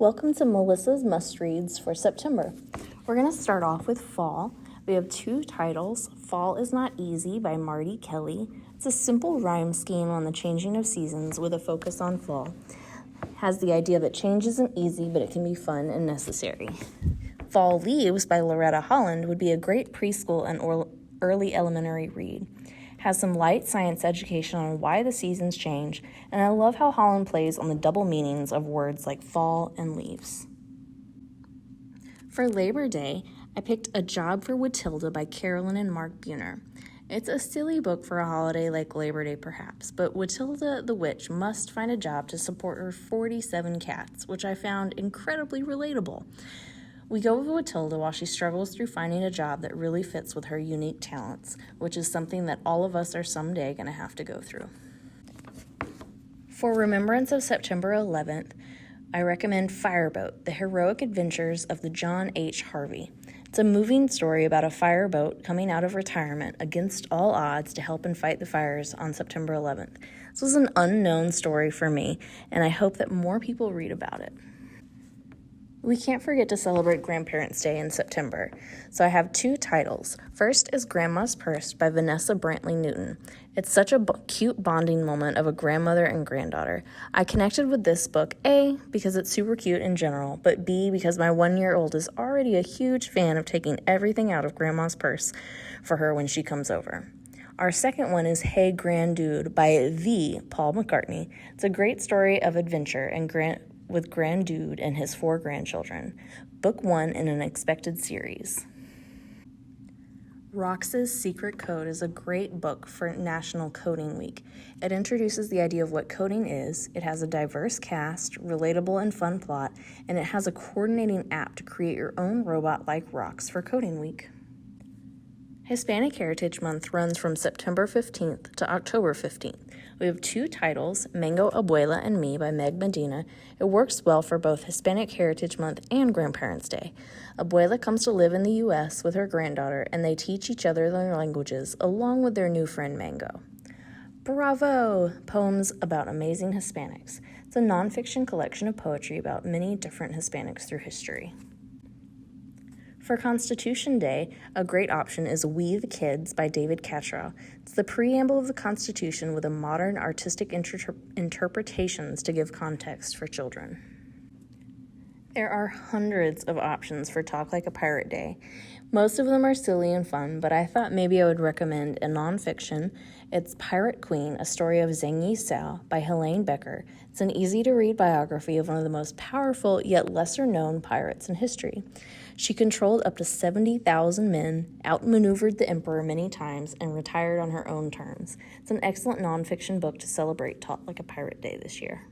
Welcome to Melissa's Must Reads for September. We're going to start off with Fall. We have two titles. Fall is Not Easy by Marty Kelly. It's a simple rhyme scheme on the changing of seasons with a focus on fall. It has the idea that change isn't easy, but it can be fun and necessary. Fall Leaves by Loretta Holland would be a great preschool and early elementary read. Has some light science education on why the seasons change, and I love how Holland plays on the double meanings of words like fall and leaves. For Labor Day, I picked A Job for Wittilda by Carolyn and Mark Buhner. It's a silly book for a holiday like Labor Day perhaps, but Wittilda the witch must find a job to support her 47 cats, which I found incredibly relatable. We go with Wittilda while she struggles through finding a job that really fits with her unique talents, which is something that all of us are someday going to have to go through. For Remembrance of September 11th, I recommend Fireboat, The Heroic Adventures of the John H. Harvey. It's a moving story about a fireboat coming out of retirement against all odds to help and fight the fires on September 11th. This was an unknown story for me, and I hope that more people read about it. We can't forget to celebrate Grandparents' Day in September, so I have two titles. First is Grandma's Purse by Vanessa Brantley Newton. It's such a cute bonding moment of a grandmother and granddaughter. I connected with this book, A, because it's super cute in general, but B, because my 1-year-old is already a huge fan of taking everything out of Grandma's purse for her when she comes over. Our second one is Hey Grand Dude by the Paul McCartney. It's a great story of adventure and with Grand Dude and his 4 grandchildren. Book 1 in an expected series. Rox's Secret Code is a great book for National Coding Week. It introduces the idea of what coding is, it has a diverse cast, relatable and fun plot, and it has a coordinating app to create your own robot like Rox for Coding Week. Hispanic Heritage Month runs from September 15th to October 15th. We have two titles, Mango Abuela and Me by Meg Medina. It works well for both Hispanic Heritage Month and Grandparents' Day. Abuela comes to live in the U.S. with her granddaughter, and they teach each other their languages, along with their new friend Mango. Bravo! Poems about amazing Hispanics. It's a nonfiction collection of poetry about many different Hispanics through history. For Constitution Day, a great option is We the Kids by David Catrow. It's the preamble of the Constitution with a modern artistic interpretations to give context for children. There are hundreds of options for Talk Like a Pirate Day. Most of them are silly and fun, but I thought maybe I would recommend a nonfiction. It's Pirate Queen, a story of Zhang Yi Sao by Helene Becker. It's an easy-to-read biography of one of the most powerful yet lesser-known pirates in history. She controlled up to 70,000 men, outmaneuvered the emperor many times, and retired on her own terms. It's an excellent nonfiction book to celebrate Talk Like a Pirate Day this year.